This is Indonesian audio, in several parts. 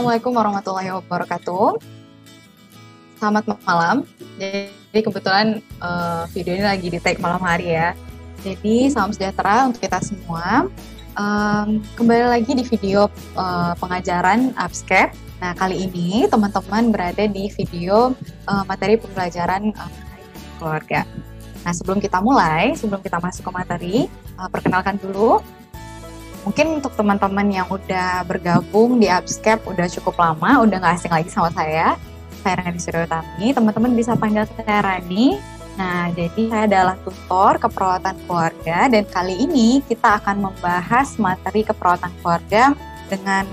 Assalamualaikum warahmatullahi wabarakatuh. Selamat malam. Jadi kebetulan video ini lagi di take malam hari ya. Jadi salam sejahtera untuk kita semua. Kembali lagi di video pengajaran Abscape. Nah, kali ini teman-teman berada di video materi pembelajaran keluarga. Nah, sebelum kita mulai, sebelum kita masuk ke materi, perkenalkan dulu. Mungkin untuk teman-teman yang udah bergabung di Abscape udah cukup lama, udah nggak asing lagi sama saya Rani Suryotami. Teman-teman bisa panggil saya Rani. Nah, jadi saya adalah tutor keperawatan keluarga dan kali ini kita akan membahas materi keperawatan keluarga dengan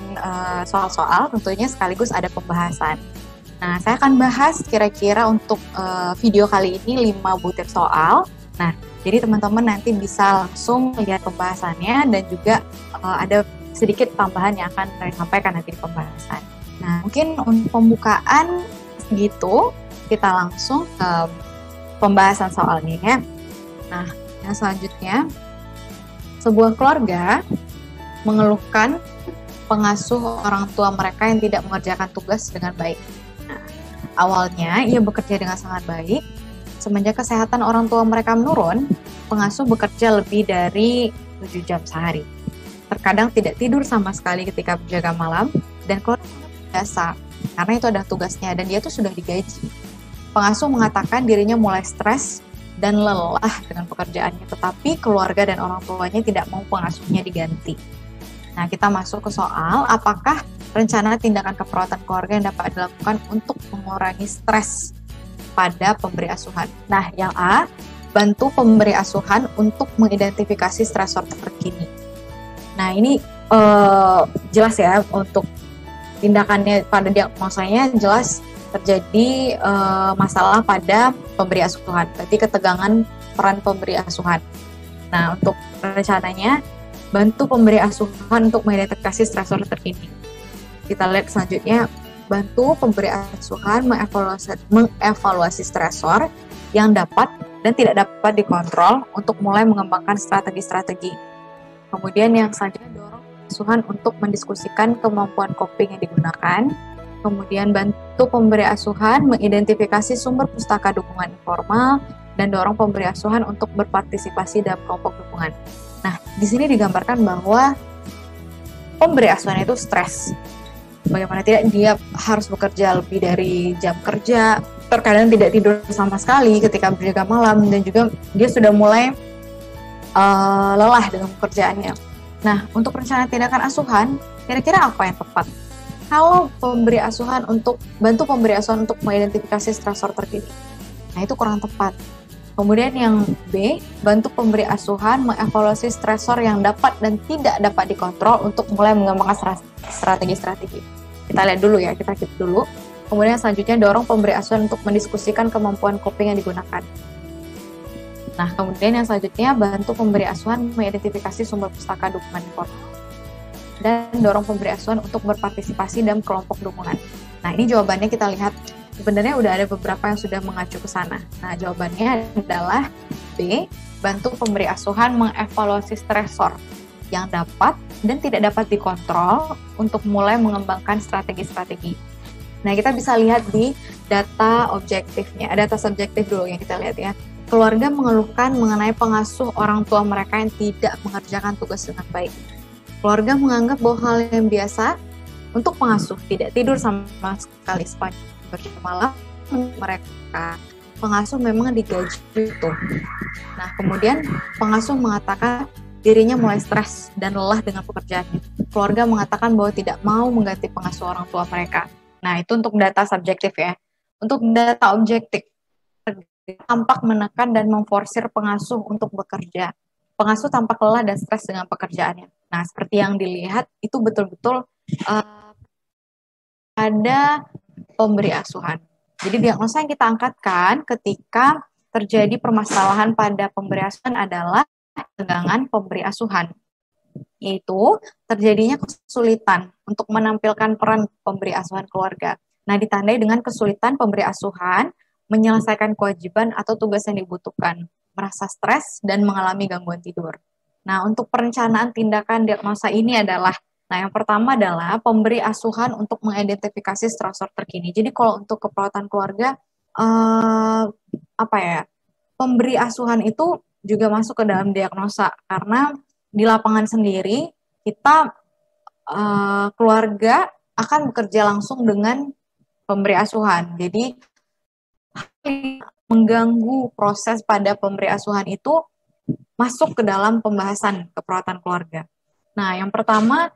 soal-soal tentunya sekaligus ada pembahasan. Nah, saya akan bahas kira-kira untuk video kali ini 5 butir soal. Nah, jadi teman-teman nanti bisa langsung lihat pembahasannya dan juga ada sedikit tambahan yang akan saya sampaikan nanti di pembahasan. Nah, mungkin untuk pembukaan segitu, kita langsung ke pembahasan soalnya ya. Nah, yang selanjutnya, sebuah keluarga mengeluhkan pengasuh orang tua mereka yang tidak mengerjakan tugas dengan baik. Nah, awalnya ia bekerja dengan sangat baik. Semenjak kesehatan orang tua mereka menurun, pengasuh bekerja lebih dari 7 jam sehari. Terkadang tidak tidur sama sekali ketika berjaga malam, dan keluarga biasa, karena itu adalah tugasnya, dan dia tuh sudah digaji. Pengasuh mengatakan dirinya mulai stres dan lelah dengan pekerjaannya, tetapi keluarga dan orang tuanya tidak mau pengasuhnya diganti. Nah, kita masuk ke soal, apakah rencana tindakan keperawatan keluarga yang dapat dilakukan untuk mengurangi stres pada pemberi asuhan. Nah, yang A, bantu pemberi asuhan untuk mengidentifikasi stresor terkini. Nah, ini jelas ya untuk tindakannya pada diagnosanya jelas terjadi masalah pada pemberi asuhan, berarti ketegangan peran pemberi asuhan. Nah, untuk rencananya, bantu pemberi asuhan untuk mengidentifikasi stresor terkini. Kita lihat selanjutnya, bantu pemberi asuhan mengevaluasi stresor yang dapat dan tidak dapat dikontrol untuk mulai mengembangkan strategi-strategi. Kemudian yang selanjutnya, dorong asuhan untuk mendiskusikan kemampuan coping yang digunakan. Kemudian bantu pemberi asuhan mengidentifikasi sumber pustaka dukungan informal dan dorong pemberi asuhan untuk berpartisipasi dalam kelompok dukungan. Nah, di sini digambarkan bahwa pemberi asuhan itu stres. Bagaimana tidak, dia harus bekerja lebih dari jam kerja, terkadang tidak tidur sama sekali ketika berjaga malam, dan juga dia sudah mulai lelah dengan pekerjaannya. Nah, untuk rencana tindakan asuhan, kira-kira apa yang tepat? Kalau pemberi asuhan bantu pemberi asuhan untuk mengidentifikasi stresor terkini, nah itu kurang tepat. Kemudian yang B, bantu pemberi asuhan mengevaluasi stresor yang dapat dan tidak dapat dikontrol untuk mulai mengembangkan strategi-strategi. Kita lihat dulu ya, kita keep dulu. Kemudian selanjutnya dorong pemberi asuhan untuk mendiskusikan kemampuan coping yang digunakan. Nah, kemudian yang selanjutnya bantu pemberi asuhan mengidentifikasi sumber pustaka dukungan informal dan dorong pemberi asuhan untuk berpartisipasi dalam kelompok dukungan. Nah, ini jawabannya kita lihat. Sebenarnya udah ada beberapa yang sudah mengacu ke sana. Nah, jawabannya adalah B, bantu pemberi asuhan mengevaluasi stresor yang dapat dan tidak dapat dikontrol untuk mulai mengembangkan strategi-strategi. Nah, kita bisa lihat di data objektifnya. Data subjektif dulu yang kita lihat ya. Keluarga mengeluhkan mengenai pengasuh orang tua mereka yang tidak mengerjakan tugas dengan baik. Keluarga menganggap bahwa hal yang biasa untuk pengasuh tidak tidur sama sekali sepanjang berjam malam mereka. Pengasuh memang digaji itu. Nah, kemudian pengasuh mengatakan dirinya mulai stres dan lelah dengan pekerjaannya. Keluarga mengatakan bahwa tidak mau mengganti pengasuh orang tua mereka. Nah, itu untuk data subjektif ya. Untuk data objektif, tampak menekan dan memforsir pengasuh untuk bekerja. Pengasuh tampak lelah dan stres dengan pekerjaannya. Nah, seperti yang dilihat, itu betul-betul ada pemberi asuhan. Jadi diagnosa yang kita angkatkan ketika terjadi permasalahan pada pemberi asuhan adalah ketegangan pemberi asuhan, yaitu terjadinya kesulitan untuk menampilkan peran pemberi asuhan keluarga. Nah, ditandai dengan kesulitan pemberi asuhan menyelesaikan kewajiban atau tugas yang dibutuhkan, merasa stres, dan mengalami gangguan tidur. Nah, untuk perencanaan tindakan diagnosa ini adalah Nah, yang pertama adalah pemberi asuhan untuk mengidentifikasi stresor terkini. Jadi kalau untuk keperawatan keluarga, apa ya, pemberi asuhan itu juga masuk ke dalam diagnosa, karena di lapangan sendiri kita keluarga akan bekerja langsung dengan pemberi asuhan. Jadi mengganggu proses pada pemberi asuhan itu masuk ke dalam pembahasan keperawatan keluarga. Nah, yang pertama,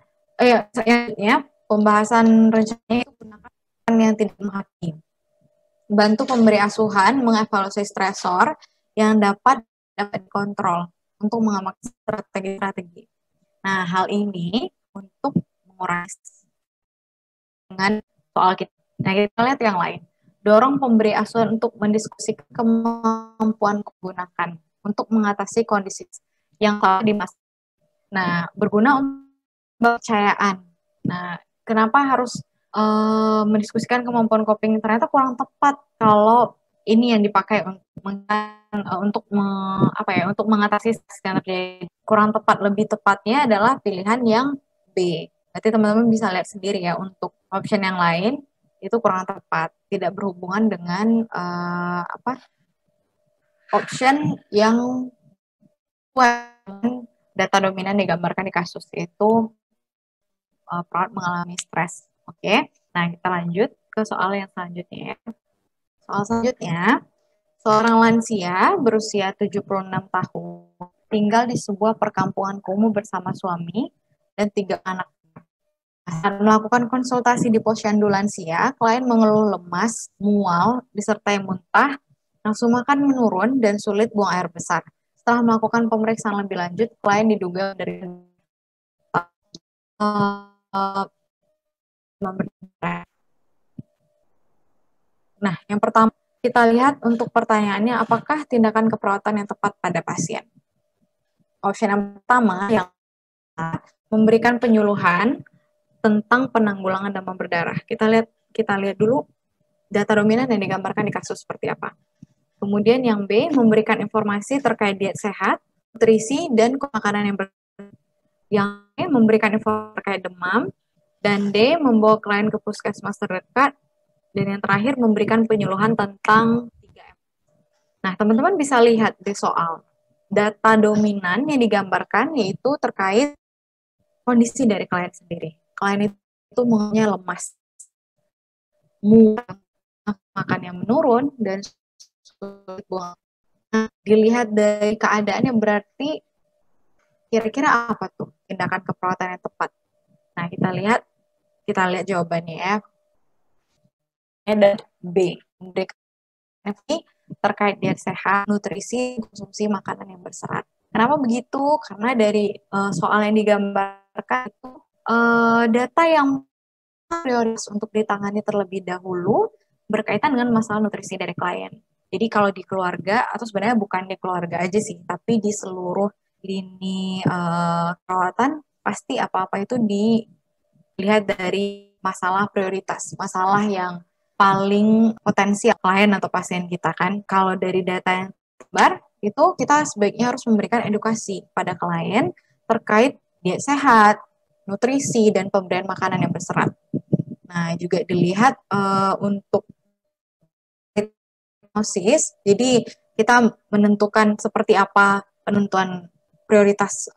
pembahasan rencananya itu gunakan yang tidak menghakimi. Bantu pemberi asuhan mengevaluasi stresor yang dapat dikontrol untuk mengamalkan strategi-strategi. Nah, hal ini untuk mengurangi dengan soal kita. Nah, kita lihat yang lain. Dorong pemberi asuhan untuk mendiskusikan kemampuan menggunakan untuk mengatasi kondisi yang salah di masa. Nah, berguna untuk kepercayaan. Nah, kenapa harus mendiskusikan kemampuan coping? Ternyata kurang tepat kalau ini yang dipakai untuk mengatasi stres. Kurang tepat. Lebih tepatnya adalah pilihan yang B. Berarti teman-teman bisa lihat sendiri ya, untuk option yang lain itu kurang tepat, tidak berhubungan dengan option yang data dominan digambarkan di kasus, yaitu perawat mengalami stres. Oke, nah kita lanjut ke soal yang selanjutnya ya. Soal selanjutnya, seorang lansia berusia 76 tahun tinggal di sebuah perkampungan kumuh bersama suami dan 3 anak. Saat melakukan konsultasi di posyandu lansia, klien mengeluh lemas, mual, disertai muntah, nafsu makan menurun, dan sulit buang air besar. Setelah melakukan pemeriksaan lebih lanjut, klien diduga dari Nah, yang pertama kita lihat untuk pertanyaannya, apakah tindakan keperawatan yang tepat pada pasien? Opsi yang pertama yang memberikan penyuluhan tentang penanggulangan demam berdarah. Kita lihat dulu data dominan yang digambarkan di kasus seperti apa. Kemudian yang B, memberikan informasi terkait diet sehat, nutrisi, dan makanan yang yang E, memberikan informasi terkait demam, dan D, membawa klien ke puskesmas terdekat, dan yang terakhir memberikan penyuluhan tentang 3M. Nah, teman-teman bisa lihat di soal data dominan yang digambarkan yaitu terkait kondisi dari klien sendiri. Klien itu mengalami lemas, mual, makan yang menurun, dan sulit buang. Nah, dilihat dari keadaannya berarti kira-kira apa tuh tindakan keperawatan yang tepat? Nah, kita lihat jawabannya ya. Dan B, memberikan informasi terkait diet sehat, nutrisi, konsumsi makanan yang berserat. Kenapa begitu? Karena dari soal yang digambarkan itu data yang prioritas untuk ditangani terlebih dahulu berkaitan dengan masalah nutrisi dari klien. Jadi kalau di keluarga, atau sebenarnya bukan di keluarga aja sih, tapi di seluruh lini perawatan, pasti apa-apa itu dilihat dari masalah prioritas, masalah yang paling potensial klien atau pasien kita kan. Kalau dari data yang tersebar, itu kita sebaiknya harus memberikan edukasi pada klien terkait diet sehat, nutrisi, dan pemberian makanan yang berserat. Nah, juga dilihat untuk diagnosis, jadi kita menentukan seperti apa penentuan prioritas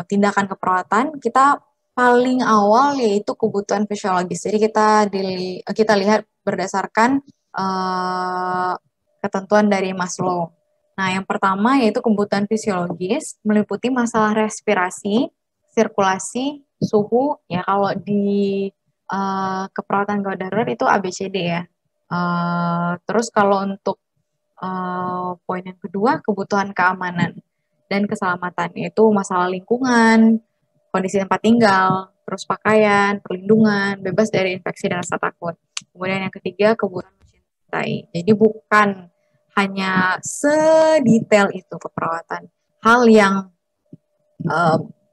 tindakan keperawatan, kita paling awal yaitu kebutuhan fisiologis. Jadi kita lihat berdasarkan ketentuan dari Maslow. Nah, yang pertama yaitu kebutuhan fisiologis, meliputi masalah respirasi, sirkulasi, suhu. Ya, kalau di keperawatan gawat darurat itu ABCD ya. Terus kalau untuk poin yang kedua, kebutuhan keamanan dan keselamatan, yaitu masalah lingkungan, kondisi tempat tinggal, terus pakaian, perlindungan, bebas dari infeksi dan rasa takut. Kemudian yang ketiga, kebutuhan mencintai. Jadi bukan hanya sedetail itu keperawatan.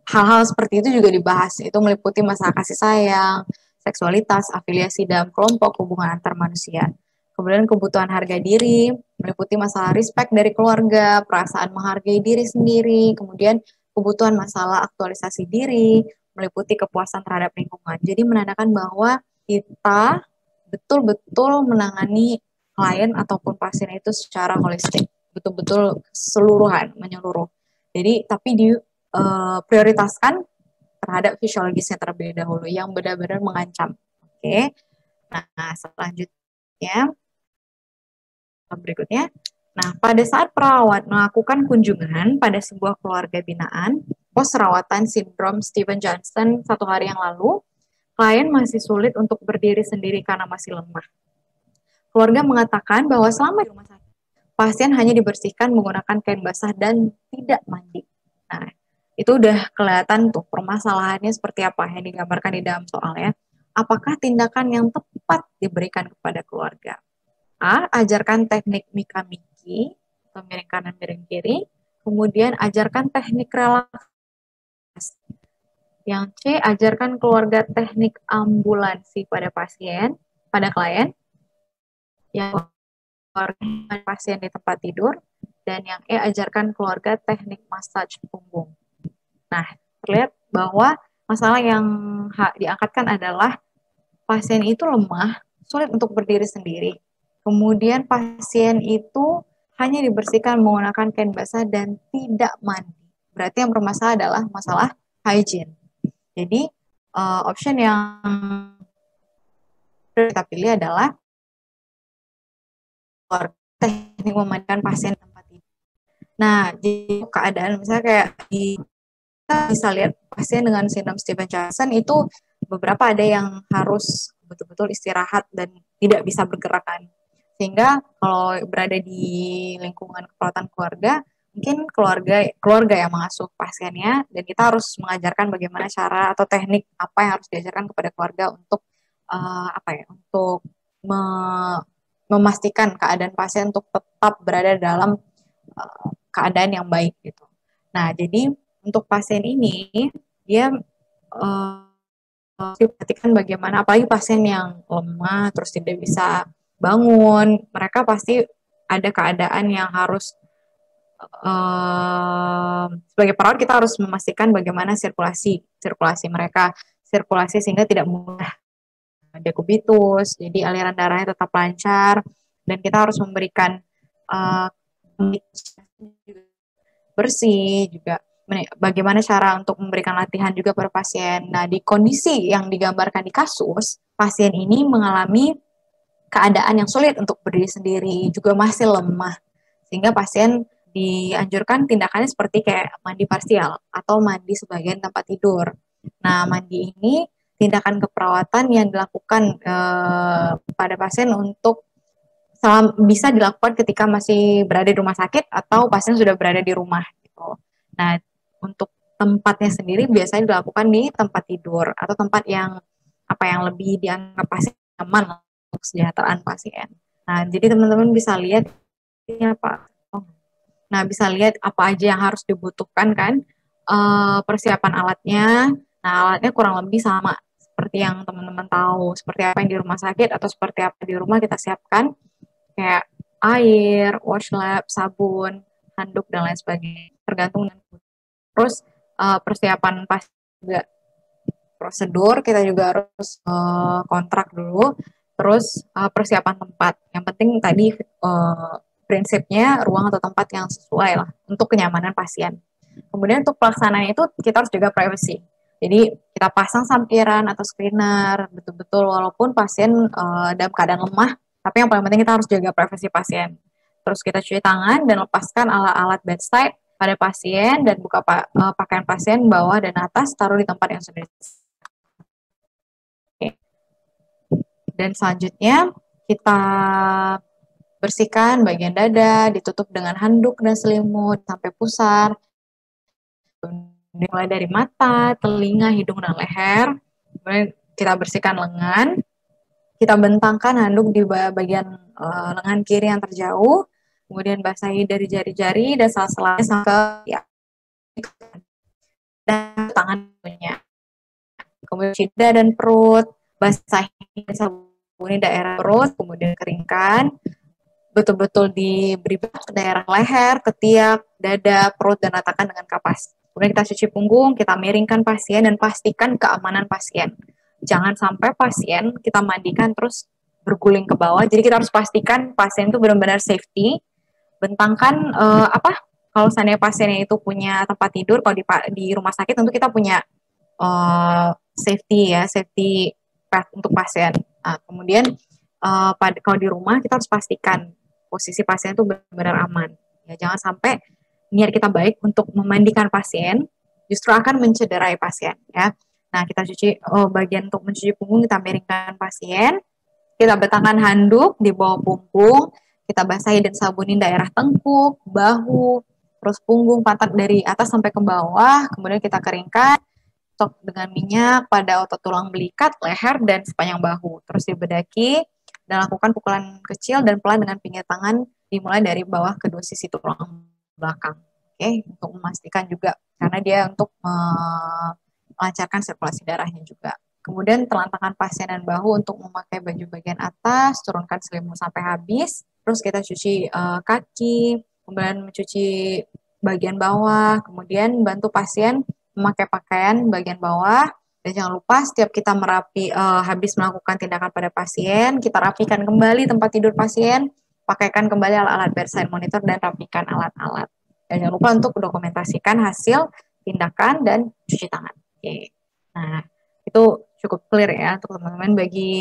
Hal-hal seperti itu juga dibahas. Itu meliputi masalah kasih sayang, seksualitas, afiliasi dalam kelompok, hubungan antar manusia. Kemudian kebutuhan harga diri, meliputi masalah respect dari keluarga, perasaan menghargai diri sendiri, kemudian kebutuhan masalah aktualisasi diri, meliputi kepuasan terhadap lingkungan. Jadi menandakan bahwa kita betul-betul menangani klien ataupun pasien itu secara holistik, betul-betul keseluruhan, menyeluruh. Jadi tapi prioritaskan terhadap fisiologisnya terlebih dahulu yang benar-benar mengancam. Oke. Nah, selanjutnya berikutnya. Nah, pada saat perawat melakukan kunjungan pada sebuah keluarga binaan, pos rawatan sindrom Stevens-Johnson 1 hari yang lalu, klien masih sulit untuk berdiri sendiri karena masih lemah. Keluarga mengatakan bahwa selama di rumah sakit, pasien hanya dibersihkan menggunakan kain basah dan tidak mandi. Nah, itu udah kelihatan tuh permasalahannya seperti apa yang digambarkan di dalam soalnya. Apakah tindakan yang tepat diberikan kepada keluarga? A. Ajarkan teknik Mika-Miki atau miring kanan miring kiri. Kemudian ajarkan teknik relaksasi. Yang C. Ajarkan keluarga teknik ambulansi pada klien. Yang pasien di tempat tidur. Dan yang E. Ajarkan keluarga teknik massage punggung. Nah, terlihat bahwa masalah yang diangkatkan adalah pasien itu lemah, sulit untuk berdiri sendiri. Kemudian pasien itu hanya dibersihkan menggunakan kain basah dan tidak mandi. Berarti yang bermasalah adalah masalah hygiene. Jadi option yang kita pilih adalah teknik memandikan pasien tempat tidur. Nah, jadi keadaan misalnya kayak kita bisa lihat pasien dengan sindrom Stevens-Johnson itu beberapa ada yang harus betul-betul istirahat dan tidak bisa bergerakan. Sehingga kalau berada di lingkungan keperawatan keluarga, mungkin keluarga yang mengasuh pasiennya, dan kita harus mengajarkan bagaimana cara atau teknik apa yang harus diajarkan kepada keluarga untuk untuk memastikan keadaan pasien untuk tetap berada dalam keadaan yang baik gitu. Nah, jadi untuk pasien ini dia diperhatikan bagaimana, apalagi pasien yang lemah terus tidak bisa bangun, mereka pasti ada keadaan yang harus sebagai perawat kita harus memastikan bagaimana sirkulasi mereka, sehingga tidak mudah dekubitus, jadi aliran darahnya tetap lancar, dan kita harus memberikan bersih juga. Bagaimana cara untuk memberikan latihan juga pada pasien. Nah, di kondisi yang digambarkan di kasus, pasien ini mengalami keadaan yang sulit untuk berdiri sendiri, juga masih lemah. Sehingga pasien dianjurkan tindakannya seperti kayak mandi parsial atau mandi sebagian tempat tidur. Nah, mandi ini tindakan keperawatan yang dilakukan pada pasien untuk bisa dilakukan ketika masih berada di rumah sakit atau pasien sudah berada di rumah gitu. Nah, untuk tempatnya sendiri biasanya dilakukan di tempat tidur atau tempat yang lebih dianggap pasien aman untuk kesejahteraan pasien. Nah, jadi teman-teman bisa lihat ini apa. Nah, bisa lihat apa aja yang harus dibutuhkan kan, persiapan alatnya. Nah, alatnya kurang lebih sama seperti yang teman-teman tahu, seperti apa yang di rumah sakit atau seperti apa di rumah kita siapkan, kayak air, washcloth, sabun, handuk, dan lain sebagainya, tergantung dengan. Terus persiapan pas juga prosedur, kita juga harus kontrak dulu. Terus persiapan tempat, yang penting tadi prinsipnya ruang atau tempat yang sesuai lah untuk kenyamanan pasien. Kemudian untuk pelaksanaan itu kita harus juga privacy. Jadi kita pasang sampiran atau screener betul-betul walaupun pasien dalam keadaan lemah, tapi yang paling penting kita harus jaga privasi pasien. Terus kita cuci tangan dan lepaskan alat-alat bedside pada pasien dan buka pakaian pasien bawah dan atas, taruh di tempat yang sudah. Oke. Dan selanjutnya kita bersihkan bagian dada, ditutup dengan handuk dan selimut sampai pusar. Mulai dari mata, telinga, hidung, dan leher. Kemudian kita bersihkan lengan. Kita bentangkan handuk di bagian lengan kiri yang terjauh. Kemudian basahi dari jari-jari dan sela-selanya sampai dan tangannya. Kemudian dada dan perut, basahi sabuni daerah perut, kemudian keringkan. Betul-betul diberi ke daerah leher, ketiak, dada, perut, dan ratakan dengan kapas. Kemudian kita cuci punggung, kita miringkan pasien dan pastikan keamanan pasien. Jangan sampai pasien kita mandikan terus berguling ke bawah. Jadi kita harus pastikan pasien itu benar-benar safety. Bentangkan kalau seandainya pasiennya itu punya tempat tidur, kalau di rumah sakit tentu kita punya safety path untuk pasien. Nah, kemudian kalau di rumah kita harus pastikan posisi pasien itu benar-benar aman. Ya, jangan sampai niat kita baik untuk memandikan pasien justru akan mencederai pasien. Ya, nah kita cuci bagian untuk mencuci punggung, kita miringkan pasien, kita bentangkan handuk di bawah punggung, kita basahi dan sabunin daerah tengkuk, bahu, terus punggung, pantat dari atas sampai ke bawah, kemudian kita keringkan, cocok dengan minyak pada otot tulang belikat, leher, dan sepanjang bahu. Terus dibedaki dan lakukan pukulan kecil dan pelan dengan pinggir tangan dimulai dari bawah kedua sisi tulang belakang. Oke, untuk memastikan juga karena dia untuk melancarkan sirkulasi darahnya juga. Kemudian telentangkan pasien dan bahu untuk memakai baju bagian atas, turunkan selimut sampai habis. Terus kita cuci kaki, kemudian mencuci bagian bawah, kemudian bantu pasien memakai pakaian bagian bawah. Dan jangan lupa setiap kita habis melakukan tindakan pada pasien, kita rapikan kembali tempat tidur pasien, pakaikan kembali alat-alat bedside monitor dan rapikan alat-alat. Dan jangan lupa untuk dokumentasikan hasil tindakan dan cuci tangan. Oke. Nah, itu cukup clear ya untuk teman-teman. Bagi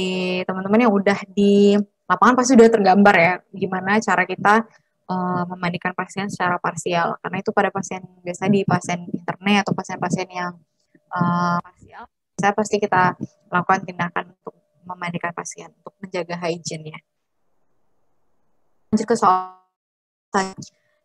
teman-teman yang udah di lapangan pasti udah tergambar ya gimana cara kita memandikan pasien secara parsial. Karena itu pada pasien biasa di pasien internet atau pasien-pasien yang parsial, saya pasti kita lakukan tindakan untuk memandikan pasien untuk menjaga hygiene ya. Lanjut ke soal.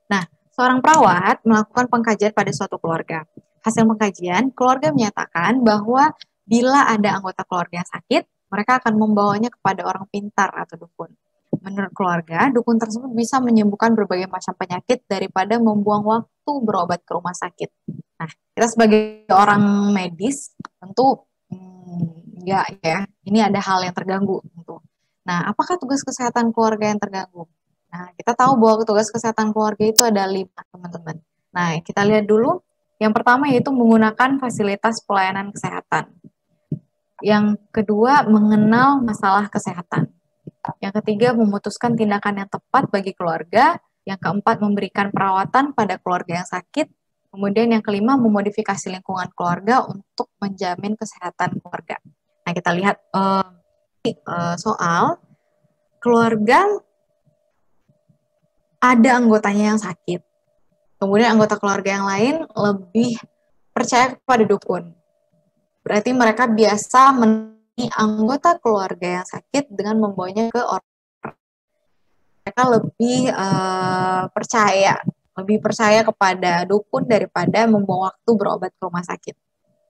Nah, seorang perawat melakukan pengkajian pada suatu keluarga. Hasil pengkajian, keluarga menyatakan bahwa bila ada anggota keluarga yang sakit, mereka akan membawanya kepada orang pintar atau dukun. Menurut keluarga, dukun tersebut bisa menyembuhkan berbagai macam penyakit daripada membuang waktu berobat ke rumah sakit. Nah, kita sebagai orang medis tentu enggak ya, ini ada hal yang terganggu tentu. Nah, apakah tugas kesehatan keluarga yang terganggu? Nah, kita tahu bahwa tugas kesehatan keluarga itu ada 5, teman-teman. Nah, kita lihat dulu. Yang pertama yaitu menggunakan fasilitas pelayanan kesehatan. Yang kedua, mengenal masalah kesehatan. Yang ketiga, memutuskan tindakan yang tepat bagi keluarga. Yang keempat, memberikan perawatan pada keluarga yang sakit. Kemudian yang kelima, memodifikasi lingkungan keluarga untuk menjamin kesehatan keluarga. Nah, kita lihat soal keluarga ada anggotanya yang sakit. Kemudian anggota keluarga yang lain lebih percaya kepada dukun. Berarti mereka biasa menemani anggota keluarga yang sakit dengan membawanya ke orang. Mereka lebih percaya kepada dukun daripada membuang waktu berobat ke rumah sakit.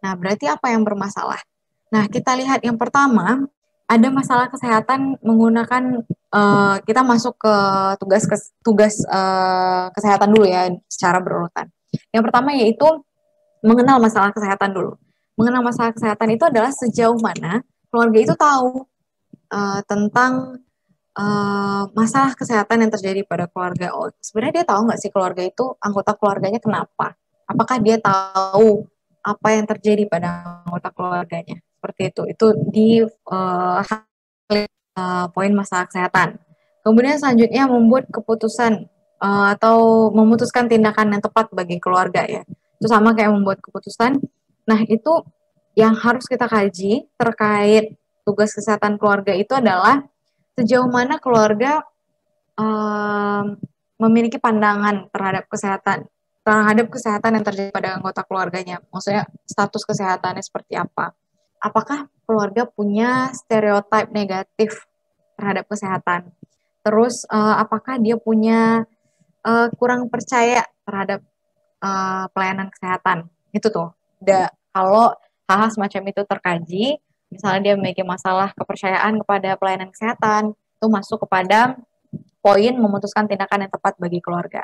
Nah, berarti apa yang bermasalah? Nah, kita lihat yang pertama, ada masalah kesehatan menggunakan kita masuk ke tugas kesehatan dulu ya secara berurutan. Yang pertama yaitu mengenal masalah kesehatan dulu. Mengenal masalah kesehatan itu adalah sejauh mana keluarga itu tahu tentang masalah kesehatan yang terjadi pada keluarga. Oh, sebenarnya dia tahu nggak sih keluarga itu anggota keluarganya kenapa? Apakah dia tahu apa yang terjadi pada anggota keluarganya? Seperti itu. Itu di poin masalah kesehatan. Kemudian selanjutnya membuat keputusan atau memutuskan tindakan yang tepat bagi keluarga ya. Itu sama kayak membuat keputusan. Nah, itu yang harus kita kaji terkait tugas kesehatan keluarga itu adalah sejauh mana keluarga memiliki pandangan terhadap kesehatan yang terjadi pada anggota keluarganya. Maksudnya status kesehatannya seperti apa. Apakah keluarga punya stereotip negatif terhadap kesehatan? Terus apakah dia punya kurang percaya terhadap pelayanan kesehatan? Itu tuh. Kalau hal-hal semacam itu terkaji, misalnya dia memiliki masalah kepercayaan kepada pelayanan kesehatan, itu masuk kepada poin memutuskan tindakan yang tepat bagi keluarga.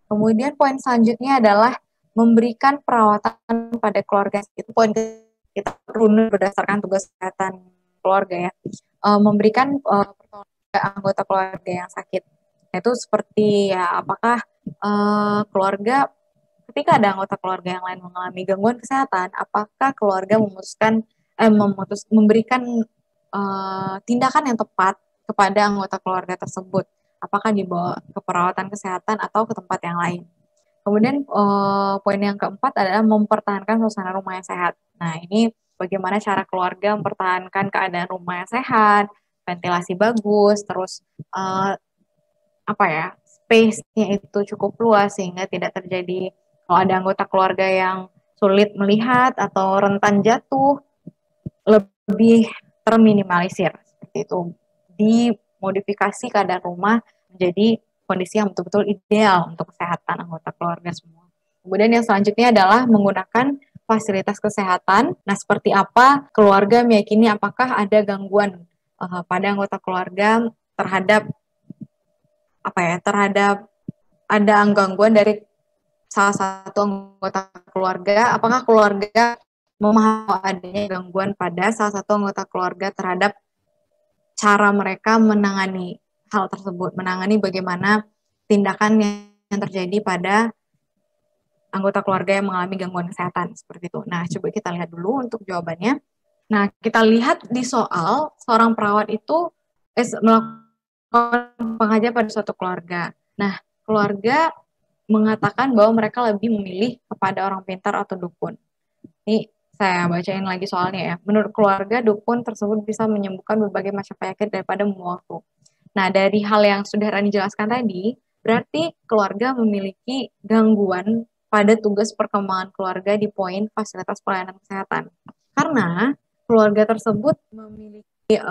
Kemudian poin selanjutnya adalah memberikan perawatan pada keluarga. Itu poin kita runut berdasarkan tugas kesehatan keluarga ya. Memberikan pertolongan ke anggota keluarga yang sakit. Itu seperti ya apakah keluarga ketika ada anggota keluarga yang lain mengalami gangguan kesehatan, apakah keluarga memberikan tindakan yang tepat kepada anggota keluarga tersebut? Apakah dibawa ke perawatan kesehatan atau ke tempat yang lain? Kemudian poin yang keempat adalah mempertahankan suasana rumah yang sehat. Nah, ini bagaimana cara keluarga mempertahankan keadaan rumah yang sehat, ventilasi bagus, terus space-nya itu cukup luas sehingga tidak terjadi kalau ada anggota keluarga yang sulit melihat atau rentan jatuh, lebih terminimalisir seperti itu. Dimodifikasi keadaan rumah menjadi kondisi yang betul-betul ideal untuk kesehatan anggota keluarga semua. Kemudian yang selanjutnya adalah menggunakan fasilitas kesehatan. Nah, seperti apa keluarga meyakini apakah ada gangguan pada anggota keluarga terhadap ada gangguan dari salah satu anggota keluarga, apakah keluarga memahami adanya gangguan pada salah satu anggota keluarga terhadap cara mereka menangani hal tersebut, menangani bagaimana tindakan yang terjadi pada anggota keluarga yang mengalami gangguan kesehatan, seperti itu. Nah, coba kita lihat dulu untuk jawabannya. Nah, kita lihat di soal, seorang perawat itu melakukan pengajar pada suatu keluarga. Nah, keluarga mengatakan bahwa mereka lebih memilih kepada orang pintar atau dukun. Ini saya bacain lagi soalnya ya. Menurut keluarga, dukun tersebut bisa menyembuhkan berbagai macam penyakit daripada membuang waktu. Nah, dari hal yang sudah Rani jelaskan tadi, berarti keluarga memiliki gangguan pada tugas perkembangan keluarga di poin fasilitas pelayanan kesehatan. Karena keluarga tersebut memiliki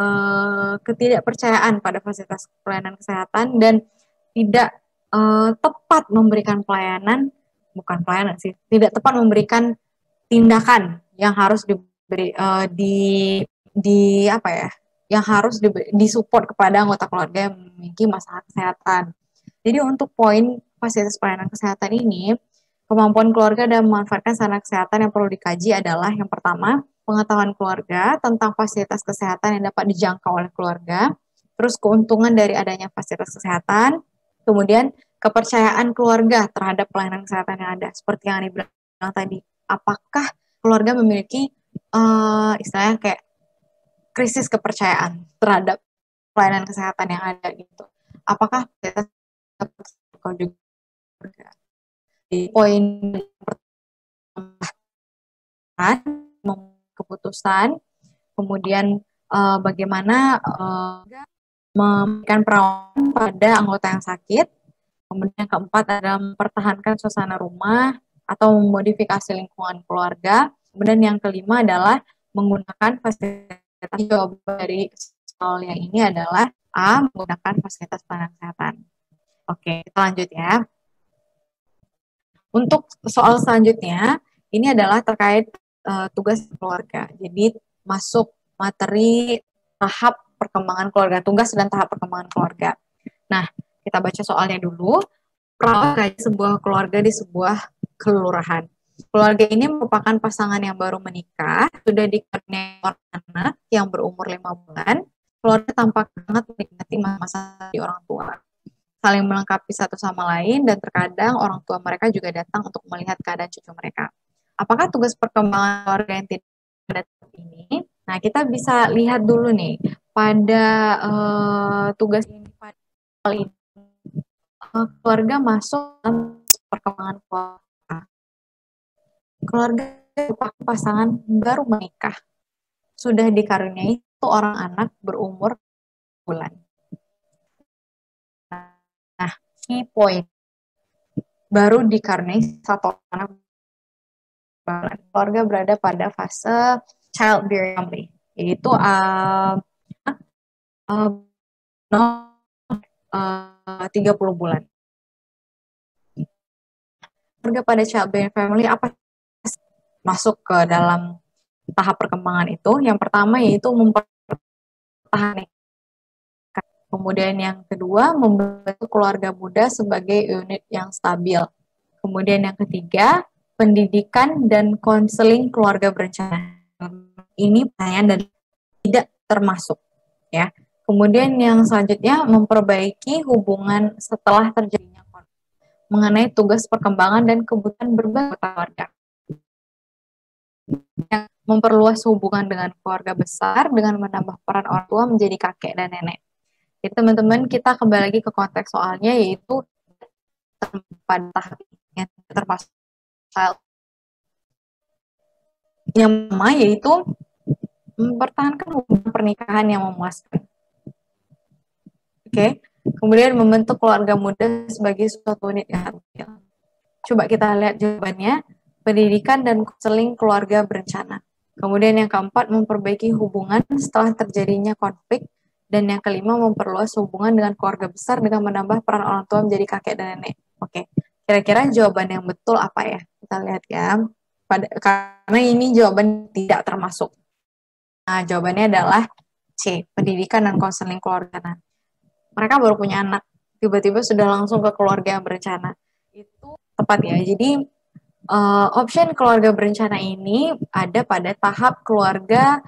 ketidakpercayaan pada fasilitas pelayanan kesehatan dan tidak tepat memberikan tidak tepat memberikan tindakan yang harus yang harus disupport kepada anggota keluarga yang memiliki masalah kesehatan. Jadi untuk poin fasilitas pelayanan kesehatan ini, kemampuan keluarga dalam memanfaatkan sarana kesehatan yang perlu dikaji adalah yang pertama, pengetahuan keluarga tentang fasilitas kesehatan yang dapat dijangkau oleh keluarga, terus keuntungan dari adanya fasilitas kesehatan, kemudian kepercayaan keluarga terhadap pelayanan kesehatan yang ada, seperti yang dibilang tadi. Apakah keluarga memiliki istilahnya kayak krisis kepercayaan terhadap pelayanan kesehatan yang ada gitu? Apakah kita juga di poin pertama keputusan, kemudian bagaimana memberikan perawatan pada anggota yang sakit, kemudian yang keempat adalah mempertahankan suasana rumah atau memodifikasi lingkungan keluarga, kemudian yang kelima adalah menggunakan fasilitas. Jawaban dari soal yang ini adalah A, menggunakan fasilitas pelayanan kesehatan. Oke, kita lanjut ya. Untuk soal selanjutnya, ini adalah terkait tugas keluarga. Jadi masuk materi tahap perkembangan keluarga, tugas dan tahap perkembangan keluarga. Nah, kita baca soalnya dulu. Perawat sebuah keluarga di sebuah kelurahan. Keluarga ini merupakan pasangan yang baru menikah, sudah dikaruniai anak yang berumur 5 bulan. Keluarga tampak sangat menikmati masa di orang tua, saling melengkapi satu sama lain, dan terkadang orang tua mereka juga datang untuk melihat keadaan cucu mereka. Apakah tugas perkembangan keluarga yang tidak ada ini? Nah, kita bisa lihat dulu nih, pada tugas ini, keluarga masuk dalam perkembangan keluarga. Keluarga pasangan baru menikah, sudah dikaruniai satu orang anak berumur bulan. Nah, key point, baru dikaruniai satu anak bulan. Keluarga berada pada fase childbearing family, yaitu 30 bulan. Keluarga pada childbearing family apa masuk ke dalam tahap perkembangan itu? Yang pertama yaitu mempertahankan. Kemudian yang kedua, membentuk keluarga muda sebagai unit yang stabil. Kemudian yang ketiga, pendidikan dan konseling keluarga berencana. Ini pertanyaan dan tidak termasuk, ya. Kemudian yang selanjutnya, memperbaiki hubungan setelah terjadinya konflik. mengenai tugas perkembangan dan kebutuhan berbagai keluarga. Yang memperluas hubungan dengan keluarga besar dengan menambah peran orang tua menjadi kakek dan nenek. Jadi teman-teman, kita kembali lagi ke konteks soalnya, yaitu pada tahap yang termasuk yang pertama, yaitu mempertahankan hubungan pernikahan yang memuaskan. Oke. Kemudian membentuk keluarga muda sebagai suatu unit yang adil. Coba kita lihat jawabannya. Pendidikan dan konseling keluarga berencana. Kemudian yang keempat, memperbaiki hubungan setelah terjadinya konflik. Dan yang kelima, memperluas hubungan dengan keluarga besar dengan menambah peran orang tua menjadi kakek dan nenek. Oke, kira-kira jawaban yang betul apa ya? Kita lihat ya. Karena ini jawaban tidak termasuk. Nah, jawabannya adalah C, pendidikan dan konseling keluarga. Nah, mereka baru punya anak, tiba-tiba sudah langsung ke keluarga yang berencana. Itu tepat ya. Jadi, option keluarga berencana ini ada pada tahap keluarga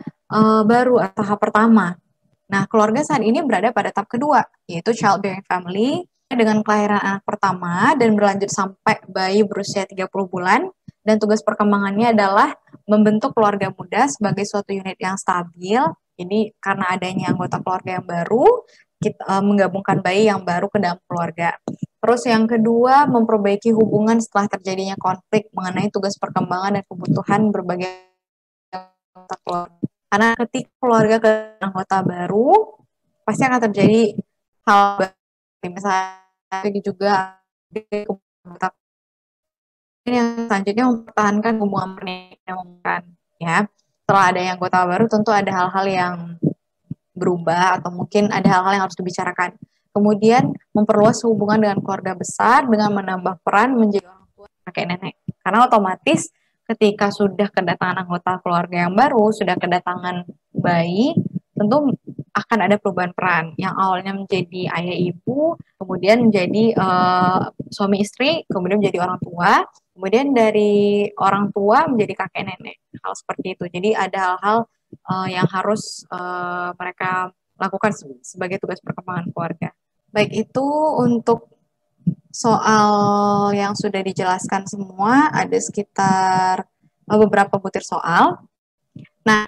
baru, tahap pertama. Nah, keluarga saat ini berada pada tahap kedua, yaitu childbearing family, dengan kelahiran anak pertama dan berlanjut sampai bayi berusia 30 bulan, dan tugas perkembangannya adalah membentuk keluarga muda sebagai suatu unit yang stabil. Jadi, karena adanya anggota keluarga yang baru, kita menggabungkan bayi yang baru ke dalam keluarga. Terus yang kedua, memperbaiki hubungan setelah terjadinya konflik mengenai tugas perkembangan dan kebutuhan berbagai anggota keluarga. Karena ketika keluarga ke anggota baru, pasti akan terjadi hal baru. Misalnya juga anggota yang selanjutnya mempertahankan hubungan pernikahan, ya. Setelah ada yang anggota baru, tentu ada hal-hal yang berubah atau mungkin ada hal-hal yang harus dibicarakan. Kemudian memperluas hubungan dengan keluarga besar dengan menambah peran menjadi orang tua kakek nenek. Karena otomatis ketika sudah kedatangan anggota keluarga yang baru, sudah kedatangan bayi, tentu akan ada perubahan peran. Yang awalnya menjadi ayah ibu, kemudian menjadi suami istri, kemudian menjadi orang tua, kemudian dari orang tua menjadi kakek nenek. Hal seperti itu. Jadi ada hal-hal yang harus mereka lakukan sebagai tugas perkembangan keluarga. Baik, itu untuk soal yang sudah dijelaskan semua, ada sekitar beberapa butir soal. Nah,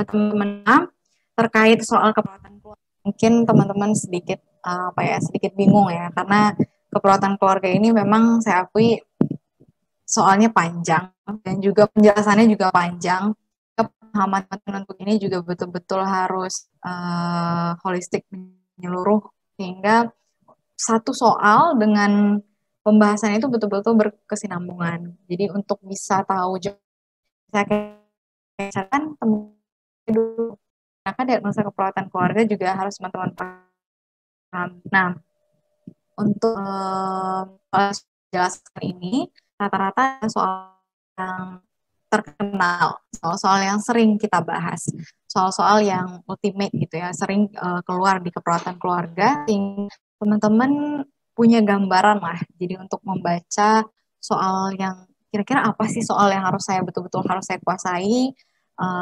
teman-teman, terkait soal keperawatan keluarga, mungkin teman-teman sedikit sedikit bingung ya, karena keperawatan keluarga ini memang saya akui soalnya panjang dan juga penjelasannya juga panjang. Pemahaman teman-teman untuk ini juga betul-betul harus holistik menyeluruh, sehingga satu soal dengan pembahasan itu betul-betul berkesinambungan. Jadi untuk bisa tahu, saya kan dulu, karena diagnosa keperawatan keluarga juga harus teman-teman paham. Nah, untuk jelaskan ini, rata-rata soal yang terkenal, soal-soal yang sering kita bahas, soal-soal yang ultimate gitu ya, sering keluar di keperawatan keluarga, teman-teman punya gambaran lah. Jadi untuk membaca soal yang kira-kira apa sih soal yang harus saya betul-betul harus saya kuasai,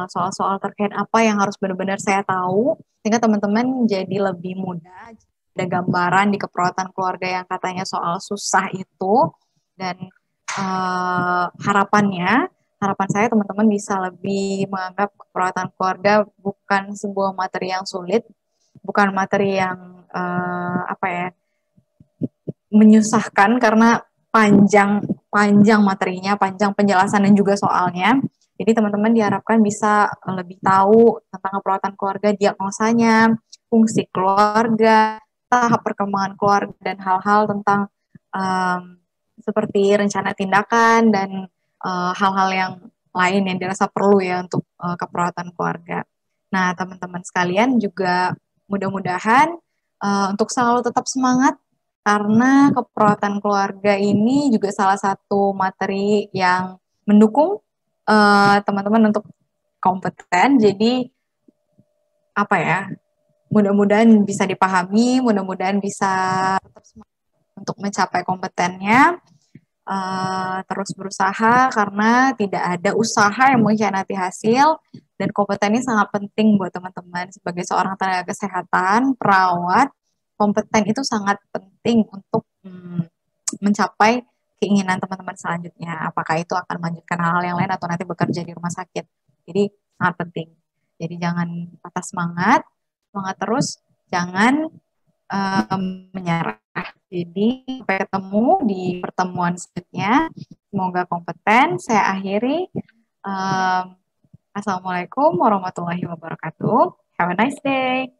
soal-soal terkait apa yang harus benar-benar saya tahu, sehingga teman-teman jadi lebih mudah ada gambaran di keperawatan keluarga yang katanya soal susah itu. Dan harapan saya teman-teman bisa lebih menganggap keperawatan keluarga bukan sebuah materi yang sulit, bukan materi yang menyusahkan, karena panjang materinya, panjang penjelasan dan juga soalnya. Jadi teman-teman diharapkan bisa lebih tahu tentang keperawatan keluarga, diagnosanya, fungsi keluarga, tahap perkembangan keluarga, dan hal-hal tentang seperti rencana tindakan dan hal-hal yang lain yang dirasa perlu ya untuk keperawatan keluarga. Nah, teman-teman sekalian juga mudah-mudahan untuk selalu tetap semangat, karena keperawatan keluarga ini juga salah satu materi yang mendukung teman-teman untuk kompeten. Jadi mudah-mudahan bisa dipahami, mudah-mudahan bisa tetap semangat untuk mencapai kompetennya, terus berusaha, karena tidak ada usaha yang mengkhianati hasil, dan kompeten ini sangat penting buat teman-teman sebagai seorang tenaga kesehatan, perawat. Kompeten itu sangat penting untuk mencapai keinginan teman-teman selanjutnya. Apakah itu akan melanjutkan hal-hal yang lain atau nanti bekerja di rumah sakit. Jadi sangat penting. Jadi jangan patah semangat, semangat terus, jangan menyerah. Jadi sampai ketemu di pertemuan selanjutnya. Semoga kompeten. Saya akhiri. Assalamualaikum warahmatullahi wabarakatuh. Have a nice day.